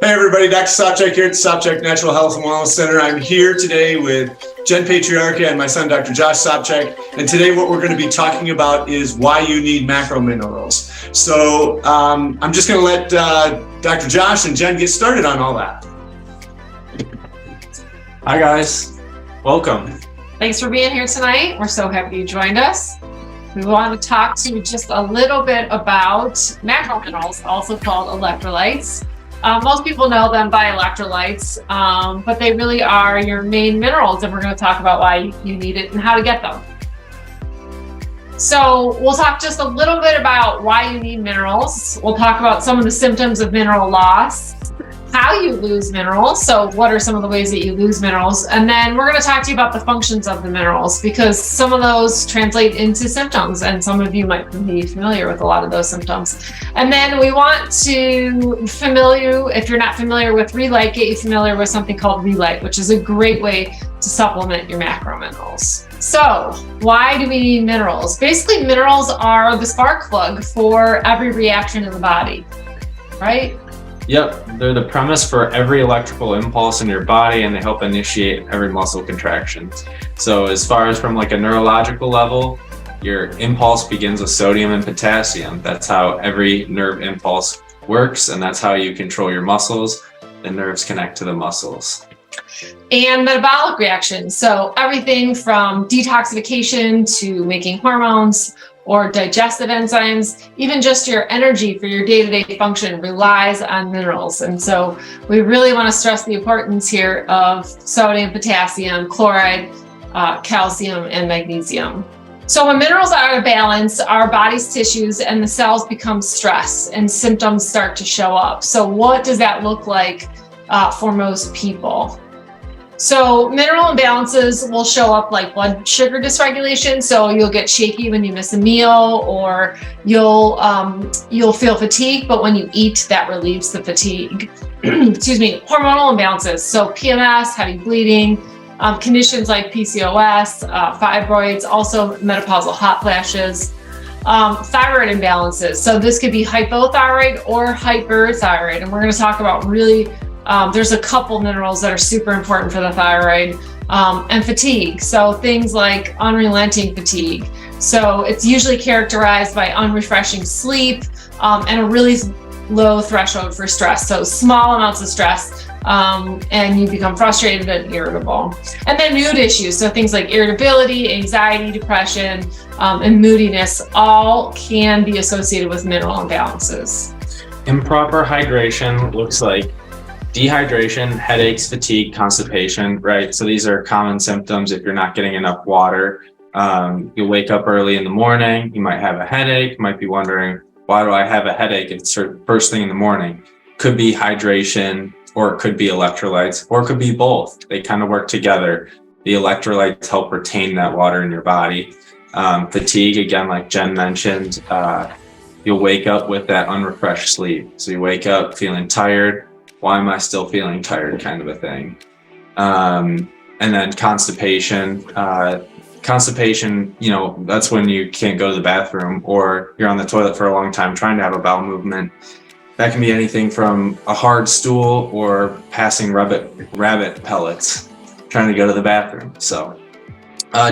Hey everybody, Dr. Sopchak here at Sopchak Natural Health and Wellness Center. I'm here today with Jen Patriarca and my son, Dr. Josh Sopchak. And today what we're going to be talking about is why you need macro minerals. So I'm just going to let Dr. Josh and Jen get started on all that. Hi guys, welcome. Thanks for being here tonight. We're so happy you joined us. We want to talk to you just a little bit about macro minerals, also called electrolytes. Most people know them by electrolytes, but they really are your main minerals, and we're going to talk about why you need it and how to get them. So we'll talk just a little bit about why you need minerals. We'll talk about some of the symptoms of mineral loss, how you lose minerals, so what are some of the ways that you lose minerals, and then we're going to talk to you about the functions of the minerals, because some of those translate into symptoms, and some of you might be familiar with a lot of those symptoms. And then we want to if you're not familiar with Lyte, get you familiar with something called Lyte, which is a great way to supplement your macro minerals. So why do we need minerals? Basically, minerals are the spark plug for every reaction in the body, right? Yep, they're the premise for every electrical impulse in your body, and they help initiate every muscle contraction. So as far as from like a neurological level, your impulse begins with sodium and potassium. That's how every nerve impulse works, and that's how you control your muscles. The nerves connect to the muscles. And metabolic reactions. So everything from detoxification to making hormones or digestive enzymes, even just your energy for your day-to-day function relies on minerals. And so we really want to stress the importance here of sodium, potassium, chloride, calcium, and magnesium. So when minerals are out of balance, our body's tissues and the cells become stressed and symptoms start to show up. So what does that look like for most people? So mineral imbalances will show up like blood sugar dysregulation. So you'll get shaky when you miss a meal, or you'll feel fatigue, but when you eat, that relieves the fatigue. Excuse me. Hormonal imbalances. So PMS, heavy bleeding, conditions like PCOS, fibroids, also menopausal hot flashes, thyroid imbalances. So this could be hypothyroid or hyperthyroid. And we're going to talk about really there's a couple minerals that are super important for the thyroid, and fatigue. So things like unrelenting fatigue. So it's usually characterized by unrefreshing sleep and a really low threshold for stress. So small amounts of stress and you become frustrated and irritable. And then mood issues. So things like irritability, anxiety, depression, and moodiness all can be associated with mineral imbalances. Improper hydration looks like dehydration, headaches, fatigue, constipation, right? So these are common symptoms if you're not getting enough water. You wake up early in the morning, you might have a headache, you might be wondering, why do I have a headache? It's first thing in the morning. Could be hydration, or it could be electrolytes, or it could be both. They kind of work together. The electrolytes help retain that water in your body. Fatigue, again, like Jen mentioned, you'll wake up with that unrefreshed sleep. So you wake up feeling tired. Why am I still feeling tired, kind of a thing. And then constipation, that's when you can't go to the bathroom, or you're on the toilet for a long time trying to have a bowel movement. That can be anything from a hard stool or passing rabbit pellets trying to go to the bathroom. So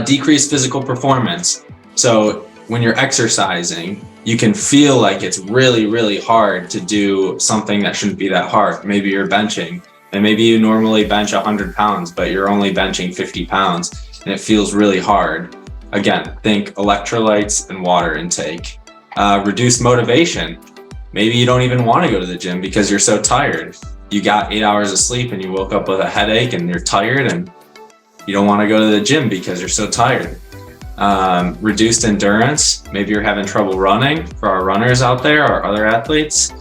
decreased physical performance. So when you're exercising, you can feel like it's really, really hard to do something that shouldn't be that hard. Maybe you're benching, and maybe you normally bench 100 pounds, but you're only benching 50 pounds, and it feels really hard. Again, think electrolytes and water intake. Reduced motivation. Maybe you don't even want to go to the gym because you're so tired. You got 8 hours of sleep and you woke up with a headache and you're tired and you don't want to go to the gym because you're so tired. Reduced endurance. Maybe you're having trouble running. For our runners out there, or other athletes,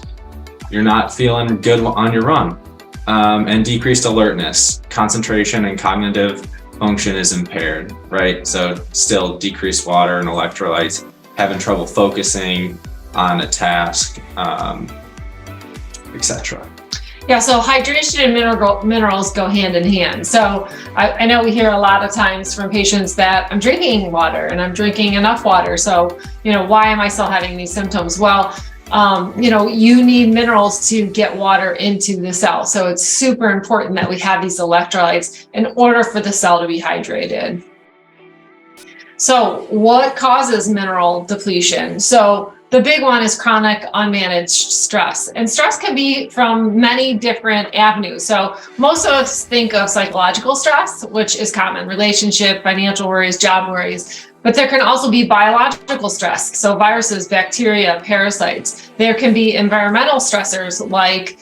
you're not feeling good on your run. And decreased alertness. Concentration and cognitive function is impaired, right? So still decreased water and electrolytes, having trouble focusing on a task, etc. Yeah, so hydration and minerals go hand in hand. So I know we hear a lot of times from patients that I'm drinking water and I'm drinking enough water. So, why am I still having these symptoms? Well, you need minerals to get water into the cell. So it's super important that we have these electrolytes in order for the cell to be hydrated. So what causes mineral depletion? So the big one is chronic unmanaged stress. And stress can be from many different avenues. So most of us think of psychological stress, which is common: relationship, financial worries, job worries. But there can also be biological stress. So viruses, bacteria, parasites. There can be environmental stressors like,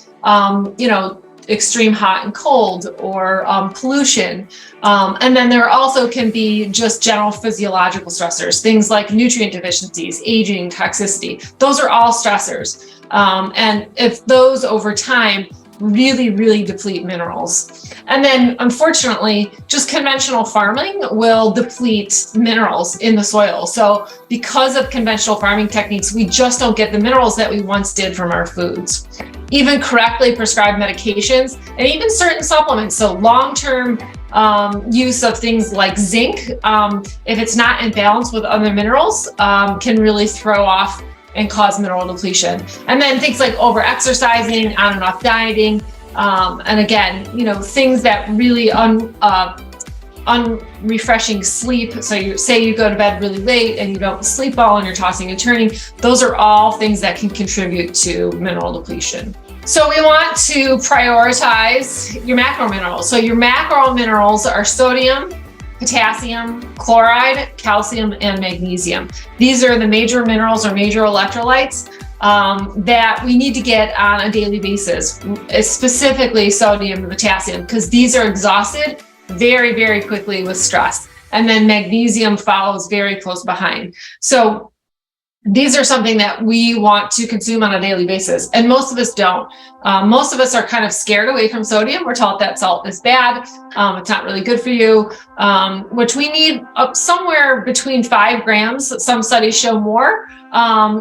extreme hot and cold, or pollution. And then there also can be just general physiological stressors, things like nutrient deficiencies, aging, toxicity. Those are all stressors. And if those over time really, really deplete minerals. And then unfortunately, just conventional farming will deplete minerals in the soil. So because of conventional farming techniques, we just don't get the minerals that we once did from our foods. Even correctly prescribed medications and even certain supplements. So long-term use of things like zinc, if it's not in balance with other minerals, can really throw off and cause mineral depletion. And then things like over-exercising, on and off dieting, and again, things that really unrefreshing sleep. So you go to bed really late and you don't sleep well and you're tossing and turning. Those are all things that can contribute to mineral depletion. So we want to prioritize your macro minerals. So your macro minerals are sodium, potassium, chloride, calcium, and magnesium. These are the major minerals or major electrolytes that we need to get on a daily basis, specifically sodium and potassium, because these are exhausted very, very quickly with stress. And then magnesium follows very close behind. So these are something that we want to consume on a daily basis. And most of us don't. Most of us are kind of scared away from sodium. We're taught that salt is bad. It's not really good for you, which we need somewhere between 5 grams. Some studies show more.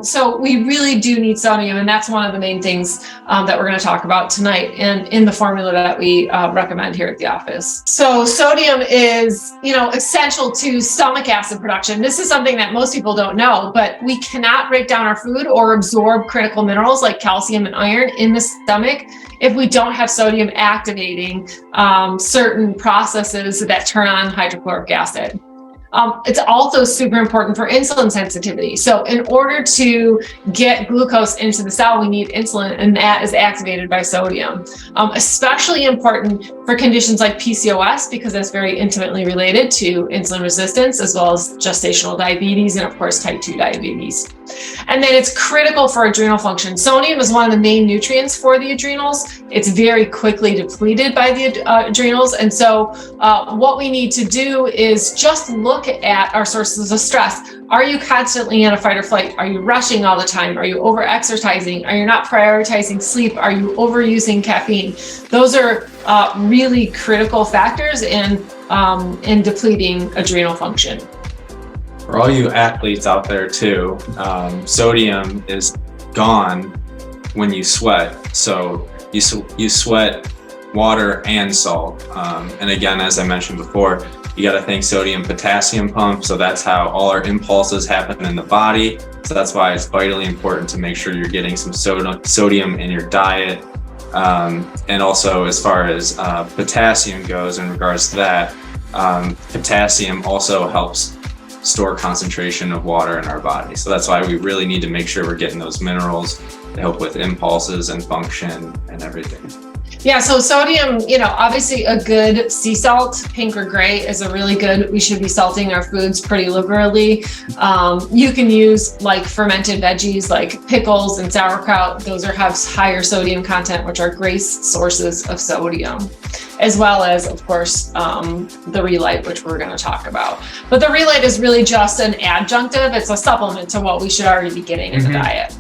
So we really do need sodium. And that's one of the main things that we're going to talk about tonight and in the formula that we recommend here at the office. So sodium is, essential to stomach acid production. This is something that most people don't know, but we cannot break down our food or absorb critical minerals like calcium and iron in the stomach if we don't have sodium activating certain processes that turn on hydrochloric acid. It's also super important for insulin sensitivity. So in order to get glucose into the cell, we need insulin, and that is activated by sodium. Especially important for conditions like PCOS, because that's very intimately related to insulin resistance, as well as gestational diabetes and of course type 2 diabetes. And then it's critical for adrenal function. Sodium is one of the main nutrients for the adrenals. It's very quickly depleted by the adrenals. And so what we need to do is just look at our sources of stress. Are you constantly in a fight or flight? Are you rushing all the time? Are you over exercising? Are you not prioritizing sleep? Are you overusing caffeine? Those are really critical factors in depleting adrenal function. For all you athletes out there too, sodium is gone when you sweat. So you sweat water and salt. And again, as I mentioned before, you got to think sodium potassium pump. So that's how all our impulses happen in the body. So that's why it's vitally important to make sure you're getting some sodium in your diet. And also as far as potassium goes in regards to that, potassium also helps store concentration of water in our body. So that's why we really need to make sure we're getting those minerals to help with impulses and function and everything. Yeah, so sodium, obviously a good sea salt, pink or gray, is a really good, we should be salting our foods pretty liberally. You can use like fermented veggies like pickles and sauerkraut. Those have higher sodium content, which are great sources of sodium, as well as, of course, the Lyte, which we're going to talk about. But the Lyte is really just an adjunctive. It's a supplement to what we should already be getting in the diet.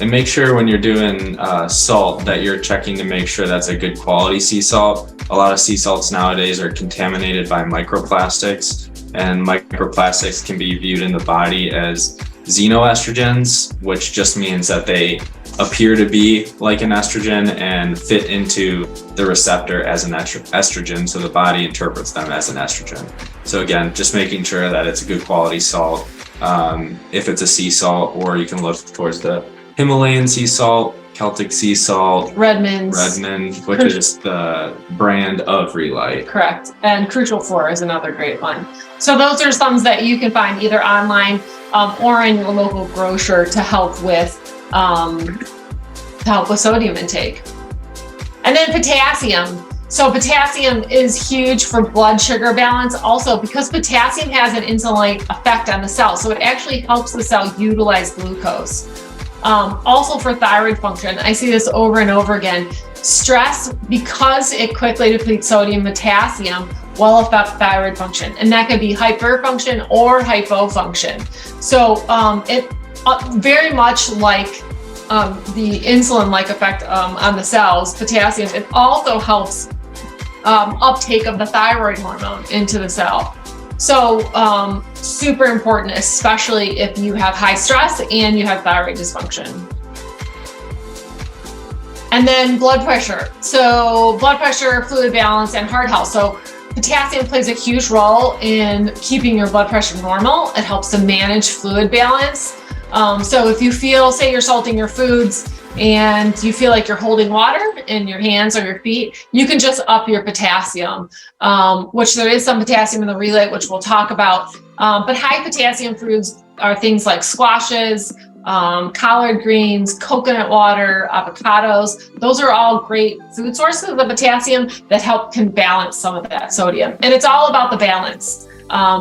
And make sure when you're doing salt that you're checking to make sure that's a good quality sea salt. A lot of sea salts nowadays are contaminated by microplastics, and microplastics can be viewed in the body as xenoestrogens, which just means that they appear to be like an estrogen and fit into the receptor as an estrogen, so the body interprets them as an estrogen. So again, just making sure that it's a good quality salt, if it's a sea salt, or you can look towards the Himalayan sea salt, Celtic sea salt, Redmond, which is the brand of Lyte. Correct. And Crucial 4 is another great one. So those are some that you can find either online or in your local grocer to help with sodium intake. And then potassium. So potassium is huge for blood sugar balance. Also, because potassium has an insulin-like effect on the cell, so it actually helps the cell utilize glucose. Also for thyroid function, I see this over and over again. Stress, because it quickly depletes sodium, potassium will affect thyroid function, and that could be hyperfunction or hypofunction. So it very much like the insulin-like effect on the cells, potassium, it also helps uptake of the thyroid hormone into the cell. So super important, especially if you have high stress and you have thyroid dysfunction. And then blood pressure. So blood pressure, fluid balance, and heart health. So potassium plays a huge role in keeping your blood pressure normal. It helps to manage fluid balance. So if you feel, say you're salting your foods and you feel like you're holding water in your hands or your feet, you can just up your potassium, which there is some potassium in the Lyte, which we'll talk about. But high potassium foods are things like squashes, collard greens, coconut water, avocados. Those are all great food sources of potassium that can balance some of that sodium. And it's all about the balance.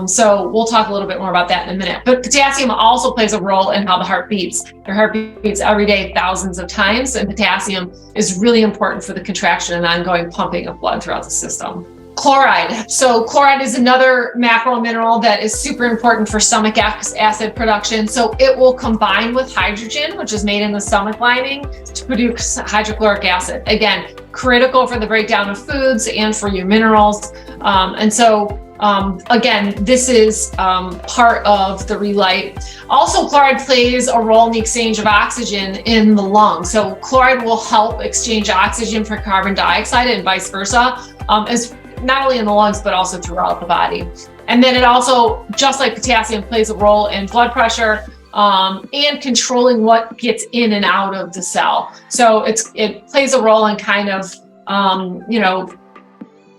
So we'll talk a little bit more about that in a minute. But potassium also plays a role in how the heart beats. Your heart beats every day thousands of times, and potassium is really important for the contraction and ongoing pumping of blood throughout the system. Chloride. So chloride is another macro mineral that is super important for stomach acid production. So it will combine with hydrogen, which is made in the stomach lining, to produce hydrochloric acid. Again, critical for the breakdown of foods and for your minerals. Again, this is part of the Lyte. Also, chloride plays a role in the exchange of oxygen in the lungs. So chloride will help exchange oxygen for carbon dioxide and vice versa, as not only in the lungs, but also throughout the body. And then it also, just like potassium, plays a role in blood pressure and controlling what gets in and out of the cell. So it plays a role in kind of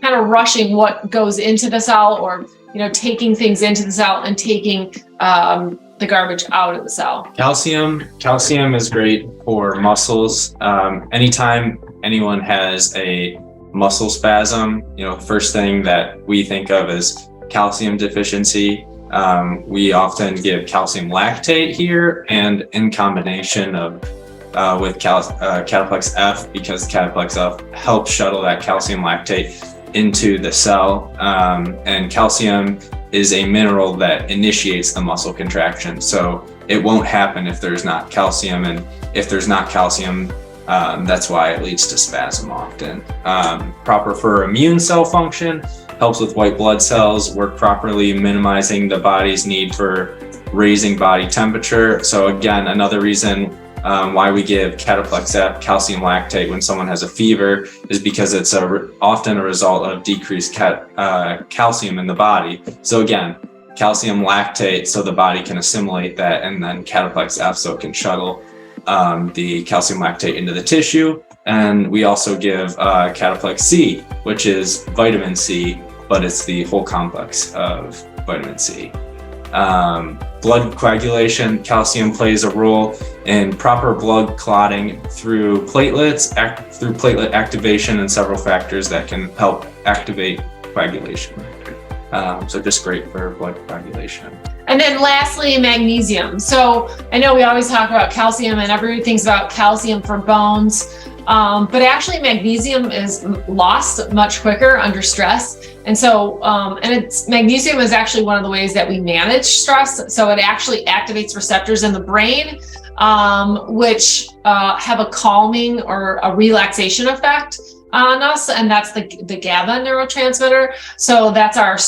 rushing what goes into the cell, or taking things into the cell and taking the garbage out of the cell. Calcium is great for muscles. Anytime anyone has a muscle spasm, first thing that we think of is calcium deficiency. We often give calcium lactate here, and in combination with Cataplex F, because Cataplex F helps shuttle that calcium lactate into the cell, and calcium is a mineral that initiates the muscle contraction. So it won't happen if there's not calcium, and if there's not calcium, that's why it leads to spasm often. Proper for immune cell function, helps with white blood cells, work properly, minimizing the body's need for raising body temperature. So again, another reason why we give Cataplex F, calcium lactate, when someone has a fever, is because it's often a result of decreased calcium in the body. So again, calcium lactate so the body can assimilate that, and then Cataplex F so it can shuttle the calcium lactate into the tissue. And we also give Cataplex C, which is vitamin C, but it's the whole complex of vitamin C. Blood coagulation, calcium plays a role in proper blood clotting through platelets, through platelet activation, and several factors that can help activate coagulation. So just great for blood coagulation. And then lastly, magnesium. So I know we always talk about calcium and everybody thinks about calcium for bones, but actually magnesium is lost much quicker under stress. And so, magnesium is actually one of the ways that we manage stress. So it actually activates receptors in the brain, which have a calming or a relaxation effect on us, and that's the GABA neurotransmitter. So that's our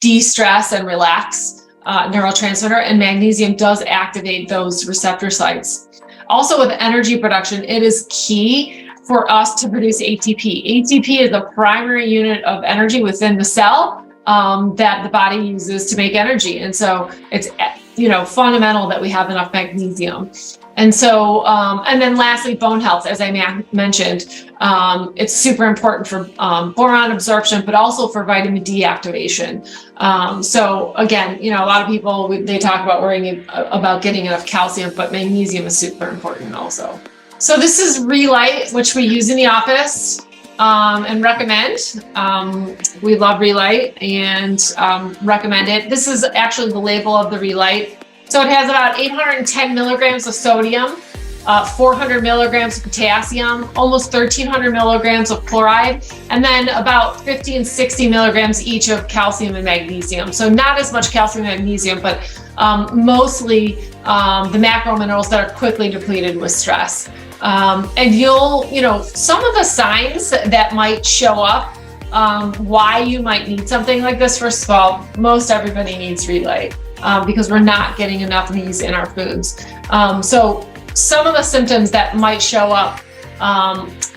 de-stress and relax neurotransmitter, and magnesium does activate those receptor sites. Also with energy production, it is key for us to produce ATP. ATP is the primary unit of energy within the cell that the body uses to make energy, and so it's fundamental that we have enough magnesium. And so, and then lastly, bone health, as I mentioned, it's super important for boron absorption, but also for vitamin D activation. So again, a lot of people, they talk about worrying about getting enough calcium, but magnesium is super important also. So this is Lyte, which we use in the office and recommend. We love Lyte and recommend it. This is actually the label of the Lyte. So it has about 810 milligrams of sodium, 400 milligrams of potassium, almost 1,300 milligrams of chloride, and then about 50 and 60 milligrams each of calcium and magnesium. So not as much calcium and magnesium, but mostly the macro minerals that are quickly depleted with stress. And some of the signs that might show up why you might need something like this. First of all, most everybody needs Lyte. Because we're not getting enough of these in our foods. So some of the symptoms that might show up,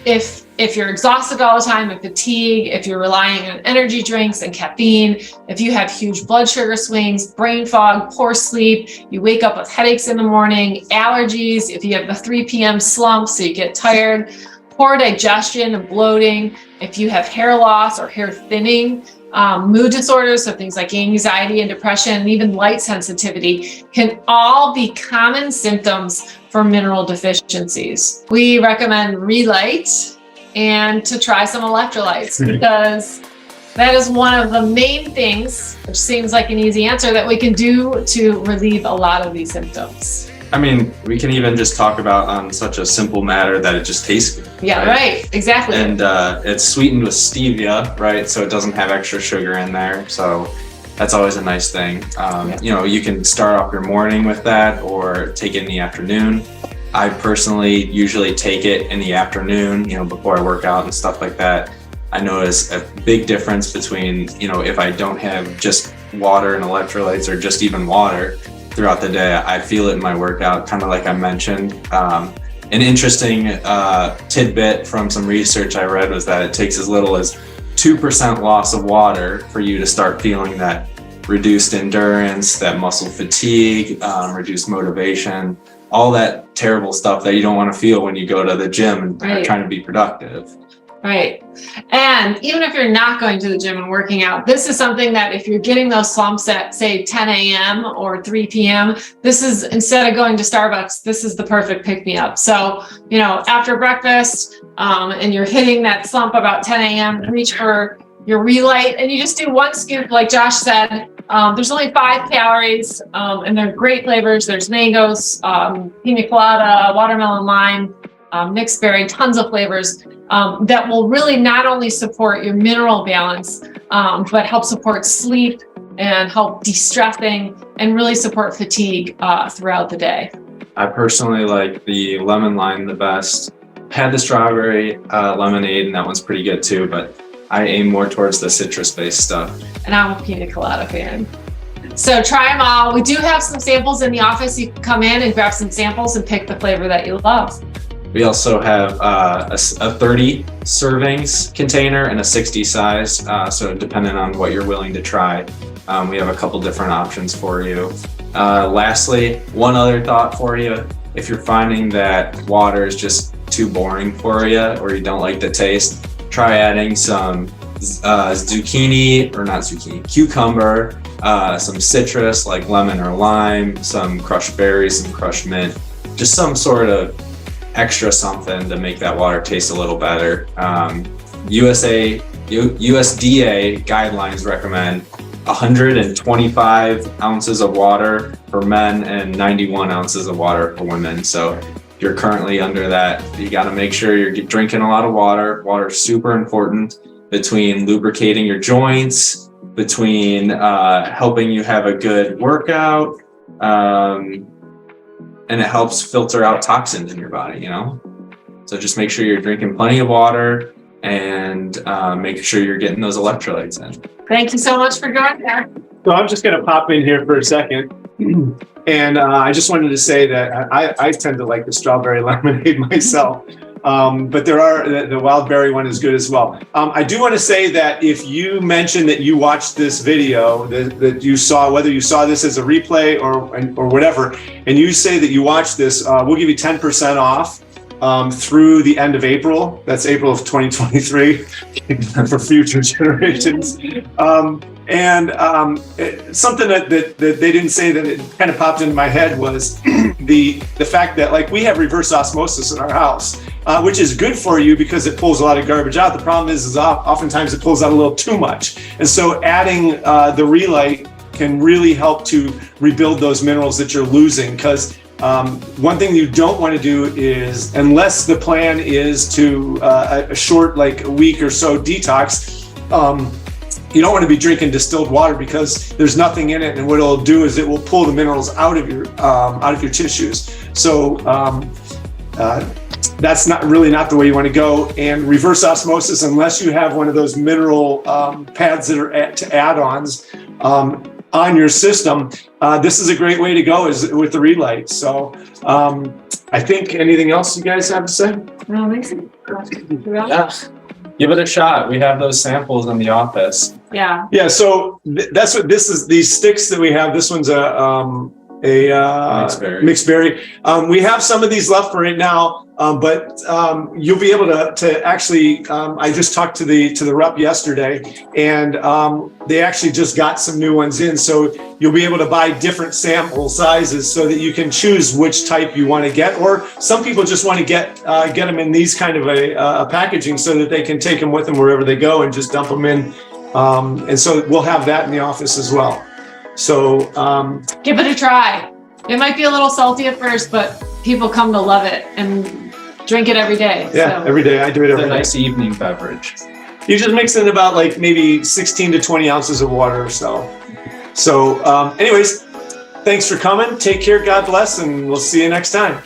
if you're exhausted all the time and fatigue, if you're relying on energy drinks and caffeine, if you have huge blood sugar swings, brain fog, poor sleep, you wake up with headaches in the morning, allergies, if you have the 3 p.m. slump, so you get tired, poor digestion and bloating, if you have hair loss or hair thinning, mood disorders, so things like anxiety and depression, and even light sensitivity can all be common symptoms for mineral deficiencies. We recommend Lyte and to try some electrolytes because that is one of the main things, which seems like an easy answer, that we can do to relieve a lot of these symptoms. I mean, we can even just talk about on such a simple matter that it just tastes good. Yeah, right, exactly. And it's sweetened with stevia, right? So it doesn't have extra sugar in there. So that's always a nice thing. You can start off your morning with that or take it in the afternoon. I personally usually take it in the afternoon, before I work out and stuff like that. I notice a big difference between, if I don't have just water and electrolytes or just even water throughout the day. I feel it in my workout, kind of like I mentioned. An interesting tidbit from some research I read was that it takes as little as 2% loss of water for you to start feeling that reduced endurance, that muscle fatigue, reduced motivation, all that terrible stuff that you don't want to feel when you go to the gym and are trying to be productive. Right. And even if you're not going to the gym and working out, this is something that if you're getting those slumps at, say, 10 a.m. or 3 p.m., this is, instead of going to Starbucks, this is the perfect pick-me-up. So, after breakfast and you're hitting that slump about 10 a.m., reach for your Lyte and you just do 1 scoop, like Josh said. There's only 5 calories and they're great flavors. There's mangoes, pina colada, watermelon, lime, mixed berry, tons of flavors. That will really not only support your mineral balance, but help support sleep and help de-stressing and really support fatigue throughout the day. I personally like the lemon lime the best. Had the strawberry lemonade, and that one's pretty good too, but I aim more towards the citrus-based stuff. And I'm a pina colada fan. So try them all. We do have some samples in the office. You can come in and grab some samples and pick the flavor that you love. We also have a 30 servings container and a 60 size. So depending on what you're willing to try, we have a couple different options for you. Lastly, one other thought for you. If you're finding that water is just too boring for you or you don't like the taste, try adding some cucumber, some citrus like lemon or lime, some crushed berries, some crushed mint, just some sort of extra something to make that water taste a little better. USDA guidelines recommend 125 ounces of water for men and 91 ounces of water for women. So if you're currently under that, you got to make sure you're drinking a lot of water. Water is super important between lubricating your joints, between helping you have a good workout, and it helps filter out toxins in your body, So just make sure you're drinking plenty of water and make sure you're getting those electrolytes in. Thank you so much for joining us. So I'm just going to pop in here for a second. And I just wanted to say that I tend to like the strawberry lemonade myself. But there are, the wild berry one is good as well. I do want to say that if you mention that you watched this video, that you saw, whether you saw this as a replay or whatever, and you say that you watched this, we'll give you 10% off through the end of April. That's April of 2023 for future generations. Something that they didn't say that it kind of popped into my head was the fact that, like, we have reverse osmosis in our house, which is good for you because it pulls a lot of garbage out. The problem is oftentimes it pulls out a little too much. And so adding the Lyte can really help to rebuild those minerals that you're losing, because one thing you don't want to do is, unless the plan is to a short, like a week or so detox, you don't want to be drinking distilled water, because there's nothing in it, and what it'll do is it will pull the minerals out of your tissues. So that's not the way you want to go. And reverse osmosis, unless you have one of those mineral pads that are add-ons on your system, this is a great way to go, is with the Lyte. So I think, anything else you guys have to say? No, thanks. Yeah. Give it a shot. We have those samples in the office. Yeah. Yeah. So that's what this is. These sticks that we have. This one's a mixed berry. We have some of these left for right now, but you'll be able to actually. I just talked to the rep yesterday, and they actually just got some new ones in. So you'll be able to buy different sample sizes so that you can choose which type you want to get. Or some people just want to get them in these kind of a packaging so that they can take them with them wherever they go and just dump them in. And so we'll have that in the office as well. So give it a try. It might be a little salty at first, but people come to love it and drink it every day. Yeah, so. Every day. I do it every day. It's a nice evening beverage. You just mix in about like maybe 16 to 20 ounces of water or so. So anyways, thanks for coming. Take care. God bless. And we'll see you next time.